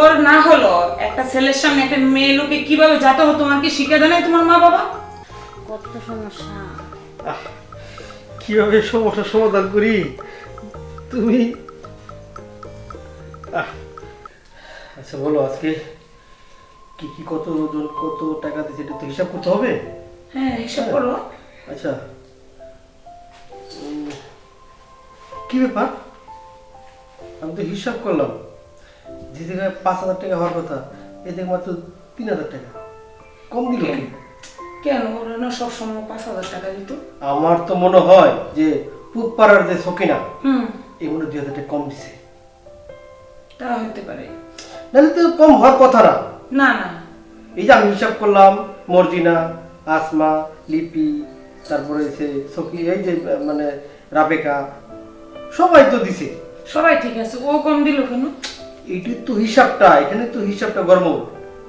ওর না হলো একটা ছেলের সামনে একটা মেয়ে লোকে কিভাবে যেতে হতো তোমার কি শিখে দেয় নাই তোমার মা বাবা? কত সমস্যা। কিভাবে সমস্যার সমাধান করি তুমি? আচ্ছা বলো, আজকে কি কি কতজন কত টাকা দিচ্ছে এটা তো হিসাব করতে হবে। হ্যাঁ হিসাব করো। আচ্ছা কি ব্যাপার, আমি তো হিসাব করলাম যে জায়গায় 5,000 টাকা হওয়ার কথা এ থেকে মাত্র 3,000 টাকা কম দিল কি? কেন ওরা না সবসময় 5,000 টাকা দিত? আমার তো মনে হয় যে পুপাড়ার যে সকিনা হুম, এই মনে 2,000 টাকা কম দিছে। তা হতে পারে। নাহলে তো কম হওয়ার কথা না। না না, এই যে আমি হিসাব করলাম, মর্জিনা, আসমা, লিপি, তারপরে সে সখি, এই যে মানে রাবেকা, সবাই তো দিছে। সবাই ঠিক আছে, ও কম দিল কেন? এইটি তো হিসাবটা, এখানে তো হিসাবটা গর্ম।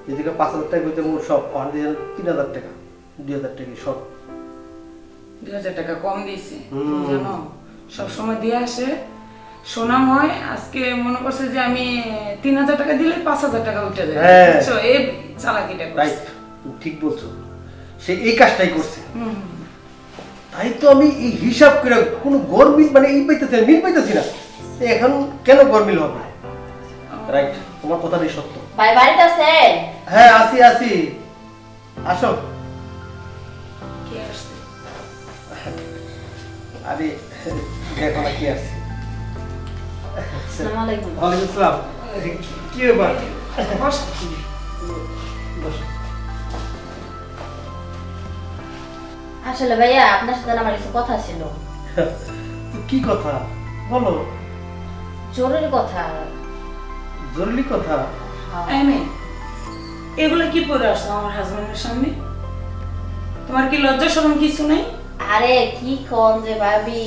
যেদিকে 5,000 টাকা হইতে মোট সব 3,000 টাকা, 2,000 টাকা সব। 2,000 টাকা কম দিয়েছে হুম। জানো, সবসময় দিয়ে আসে শোনাম হয়। আজকে মনে করছে যে আমি 3,000 টাকা দিলে 5,000 টাকা উঠে যায়। হ্যাঁ। বুঝছো? এই চালাকিটা রাইট, করছে। তুমি ঠিক বলছো, সে এই কাজটাই করছে। হুম, তাই তো আমি এই হিসাব করে কোনো গরমিল মানে এই পাইতেছি না, মিল পাইতেছি না। এখন কেন গরমিল হবে? রাইট, তোমার কথাটাই সত্য। ভাই বাড়িতে আছেন? হ্যাঁ আসি আসি, আসো। কে আসছে? আরে দেখো না কি আসছে। আসসালামু আলাইকুম। ওয়ালাইকুম আসসালাম। কি ব্যাপার? বস। বসো। আসলে ভাইয়া আপনার সাথে আমার কিছু কথা ছিল। তো কি কথা বলো? জরুরি কথা। জরুরি কথা? এই মেয়ে, এগুলো কি পরে আসছো আমার হাজবেন্ডের সামনে? তোমার কি লজ্জা শরম কিছু নাই? আরে কি কোন যে ভাবি,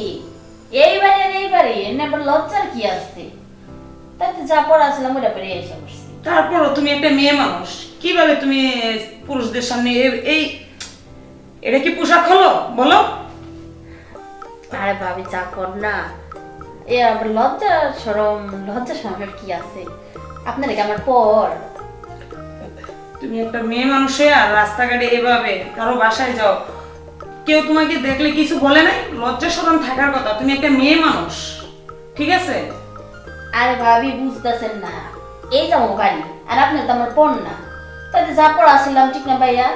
এইবারে এনে আবার লজ্জার কি আসছে? তাই তো যা পড়া ছিলাম ওটা পরে এসে বসছি। তারপরও তুমি একটা মেয়ে মানুষ, কিভাবে তুমি পুরুষদের সামনে এই এটা কি পোশাক হলো বলো? আরে ভাবি যা কর না, এ আবার লজ্জা শরমের কি আছে? আপনার কি আমার পর? তুমি একটা মেয়ে মানুষে আর রাস্তাঘাটে এভাবে কারো বাসায় যাও, কেউ তোমাকে দেখলে কিছু বলে নাই? লজ্জা শরম থাকার কথা, তুমি একটা মেয়ে মানুষ, ঠিক আছে? আরে ভাবি বুঝতেছেন না, এই যাবো বাড়ি আর আপনার তো আমার পণ না। তাই তো যা পড়া ছিলাম ঠিক না ভাইয়া,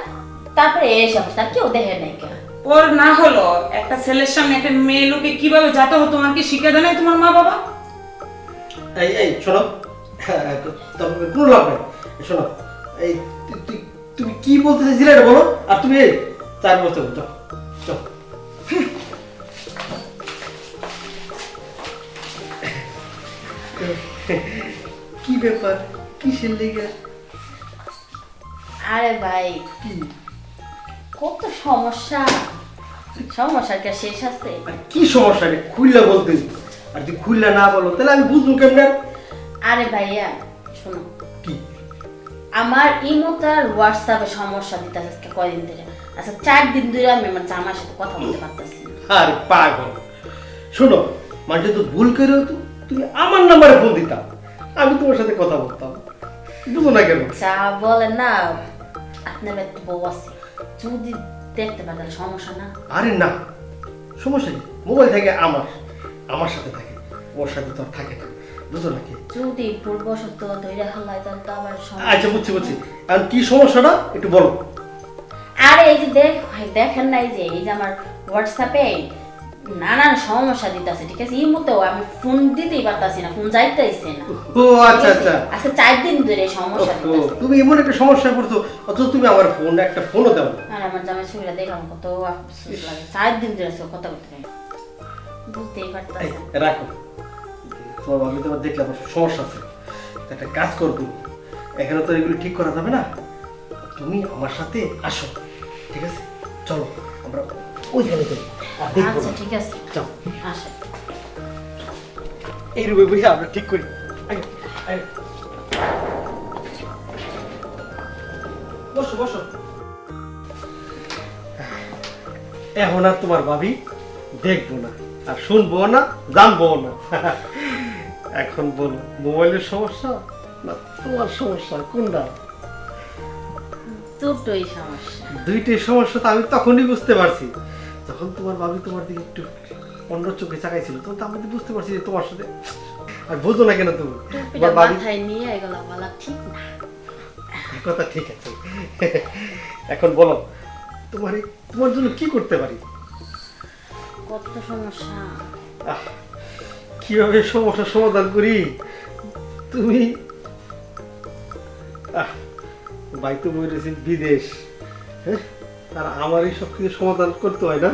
তারপরে এই সমস্যা কেউ দেখে নাই কেন? ওর না হলো একটা ছেলের সামনে একটা মেয়ে লোকে কিভাবে যেতে হতো তোমার কি শিখে দেয় নাই তোমার মা বাবা? এই এই শোনো, তবে কোনো লাভ নেই। শোনো, এই তুমি কি বলতে চাইছিলে এটা বলো। আর তুমি এই 4 বছর চল চল। কি ব্যাপার, কিসের লেগে? আরে ভাই কি কত সমস্যার কি আর শেষ আছে? আর কি সমস্যা রে? খুললা বলতে, আর যদি খুললা না বলো তাহলে আমি বুঝবো কেমনে? আরে ভাইয়া শোনো, কি আমার ইমোতার হোয়াটসঅ্যাপে সমস্যা দিতে আজকে কয়দিন ধরে। আচ্ছা 4 দিন ধরে আমি আমার জামার সাথে কথা বলতে পারতেছি না। আর পাগল, শোনো, মাঝে তো ভুল করেও তো তুমি আমার নাম্বারে ফোন দিতাম, আমি তোমার সাথে কথা বলতাম, বুঝো না কেন? যা বলেন না, আপনার একটা বউ আছে, যদি দেখতে পারেন তাহলে সমস্যা না? আরে না, সমস্যা কি? মোবাইল থাকে আমার সাথে থাকে, ওর সাথে তো আর থাকে না, বুঝো নাকি? যদি ভুলবশত ধৈর্য হালায় তাহলে তো আবার সমস্যা। আচ্ছা বুঝছি, আর কি সমস্যাটা একটু বলো। আরে এই যে দেখেন না, এই যে আমার হোয়াটসঅ্যাপে নানান সমস্যা দিতেছে, ঠিক আছে? এই মতো আমি ফোন দিতেই পারতাছি না, ফোন যাইতেইছে না। ও আচ্ছা আচ্ছা, আচ্ছা 4 দিন ধরে এই সমস্যা ও, দিতেছে। তুমি এমন একটা সমস্যা পড়ছো, অথচ তুমি আমার একটা ফোনও দাও না। আর আমার জামাই ছবিটা দেখলাম কত আফসোস লাগে, 4 দিন ধরে সে কথা বলতে পারি না। বুঝতেই এই, পারতাছি। রাখো, তোমার আমি তোমার দেখলাম সমস্যা আছে, তো একটা কাজ করবো, এখানে তো এগুলো ঠিক করা যাবে না, তুমি আমার সাথে আসো, ঠিক আছে? চলো আমরা ওইখানে যাই, আর দেখবো আচ্ছা না। ঠিক আছে, চল আসো। এই রুমে বসে আমরা ঠিক করি। আয়, আয়। বসো বসো। এখন আর তোমার ভাবি দেখবো না, আর শুনবো না, জানবো না। এখন বলো, মোবাইলের সমস্যা না তোমার সমস্যা কোনটা? দুটোই সমস্যা। দুইটাই সমস্যা তো আমি তখনই বুঝতে পারছি, যখন তোমার ভাবি তোমার দিকে একটু অন্য চোখে চাকাইছিল, তখন তো আমি তো বুঝতে পারছি যে তোমার সাথে। আর বুঝো না কেন তুমি? টুপিটা তোমার ভাবি মাথায় নিয়ে এগুলো বলা ঠিক না। কথা ঠিক আছে। এখন বলো, তোমার জন্য কি করতে পারি? কত সমস্যা। আহ, কিভাবে সমস্যার সমাধান করি? তুমি ভাই তো বলেছি বিদেশ, হ্যাঁ, আর আমারই সব কিছু সমাধান করতে হয় না?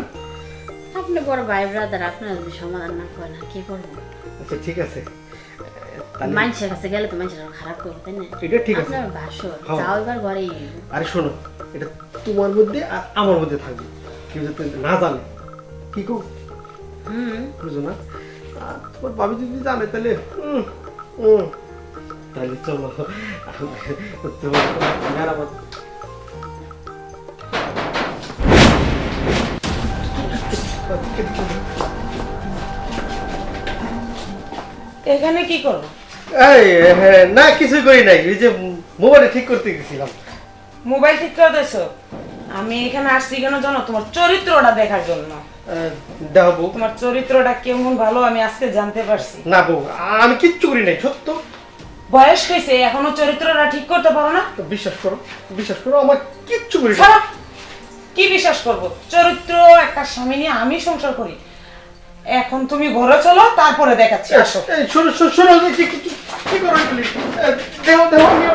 আপনি বড় ভাই ব্রাদার, আপনার যদি সমাধান না করেন কি করবো? আচ্ছা ঠিক আছে, তাহলে মানুষের কাছে গেলে তো মানুষের আরো খারাপ করবে, তাই না? এটা ঠিক আছে। আপনার বাসর হ্যাঁ। যাও এবার ঘরেই। আরে শোনো, এটা তোমার মধ্যে আর আমার মধ্যে থাকবে, কেউ যাতে না জানে। কি কো বুঝো না? আর তোমার ভাবি যদি জানে তাহলে তাহলে চলো তোমার মেরামত। এখানে কি করো? এই না কিছুই করি নাই, ওই যে মোবাইলটা ঠিক করতে গেছিলাম। মোবাইল ঠিক করে দিয়েছো? আমি এখানে আসছি কেন জানো? তোমার চরিত্রটা দেখার জন্য। দেখো বউ, তোমার চরিত্রটা কেমন ভালো আমি আজকে জানতে পারছি। না বউ আমি কিচ্ছু করি নাই, সত্য। বয়স হয়েছে এখনো চরিত্রটা ঠিক করতে পারো না? তো বিশ্বাস করো আমার কিচ্ছু করি না। ছাড়া। কি বিশ্বাস করব? চরিত্র একটা স্বামী নিয়ে আমি সংসার করি। এখন তুমি ঘরে চলো, তারপরে দেখাচ্ছি। আসো। এই শোনো কি করো এগুলি? দেহ আমি